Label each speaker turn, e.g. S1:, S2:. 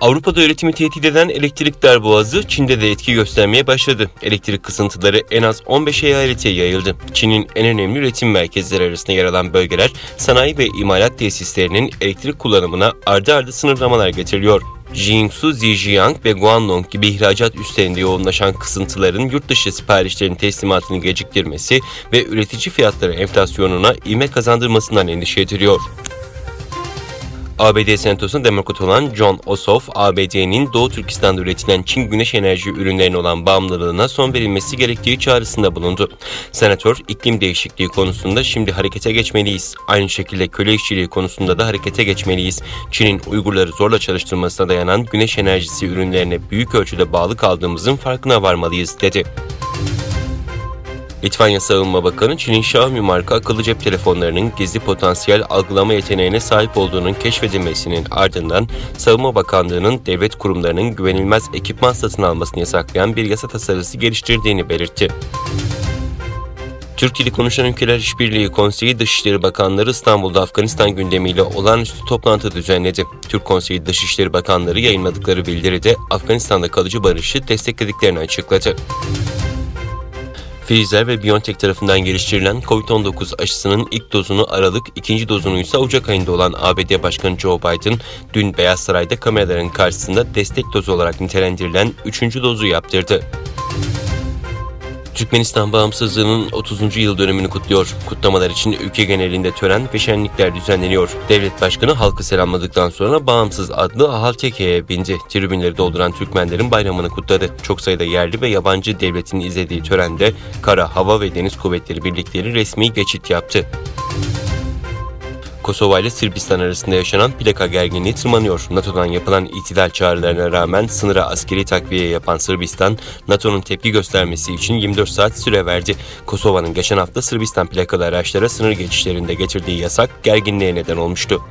S1: Avrupa'da üretimi tehdit eden elektrik darboğazı Çin'de de etki göstermeye başladı. Elektrik kısıntıları en az 15 eyalete yayıldı. Çin'in en önemli üretim merkezleri arasında yer alan bölgeler, sanayi ve imalat tesislerinin elektrik kullanımına ardı ardı sınırlamalar getiriliyor. Jiangsu, Zhejiang ve Guangdong gibi ihracat üslerinde yoğunlaşan kısıntıların yurt dışı siparişlerin teslimatını geciktirmesi ve üretici fiyatları enflasyonuna ivme kazandırmasından endişe ediliyor. ABD Senatosu'na demokrat olan Jon Ossoff, ABD'nin Doğu Türkistan'da üretilen Çin güneş enerji ürünlerine olan bağımlılığına son verilmesi gerektiği çağrısında bulundu. Senatör, iklim değişikliği konusunda şimdi harekete geçmeliyiz. Aynı şekilde köle işçiliği konusunda da harekete geçmeliyiz. Çin'in Uygurları zorla çalıştırmasına dayanan güneş enerjisi ürünlerine büyük ölçüde bağlı kaldığımızın farkına varmalıyız, dedi. Litvanya Savunma Bakanı, Çin'in Xiaomi marka akıllı cep telefonlarının gizli potansiyel algılama yeteneğine sahip olduğunun keşfedilmesinin ardından Savunma Bakanlığı'nın devlet kurumlarının güvenilmez ekipman satın almasını yasaklayan bir yasa tasarısı geliştirdiğini belirtti. Türk Dili Konuşan Ülkeler İşbirliği Konseyi Dışişleri Bakanları İstanbul'da Afganistan gündemiyle olağanüstü toplantı düzenledi. Türk Konseyi Dışişleri Bakanları yayınladıkları bildiride Afganistan'da kalıcı barışı desteklediklerini açıkladı. Pfizer ve BioNTech tarafından geliştirilen COVID-19 aşısının ilk dozunu Aralık, ikinci dozunu ise Ocak ayında olan ABD Başkanı Joe Biden, dün Beyaz Saray'da kameraların karşısında destek dozu olarak nitelendirilen 3. dozu yaptırdı. Türkmenistan bağımsızlığının 30. yıl dönümünü kutluyor. Kutlamalar için ülke genelinde tören ve şenlikler düzenleniyor. Devlet Başkanı halkı selamladıktan sonra Bağımsız adlı Ahalteke'ye bindi. Tribünleri dolduran Türkmenlerin bayramını kutladı. Çok sayıda yerli ve yabancı devletin izlediği törende Kara, Hava ve Deniz Kuvvetleri birlikleri resmi geçit yaptı. Kosova ile Sırbistan arasında yaşanan plaka gerginliği tırmanıyor. NATO'dan yapılan itidal çağrılarına rağmen sınıra askeri takviye yapan Sırbistan, NATO'nun tepki göstermesi için 24 saat süre verdi. Kosova'nın geçen hafta Sırbistan plakalı araçlara sınır geçişlerinde getirdiği yasak gerginliğe neden olmuştu.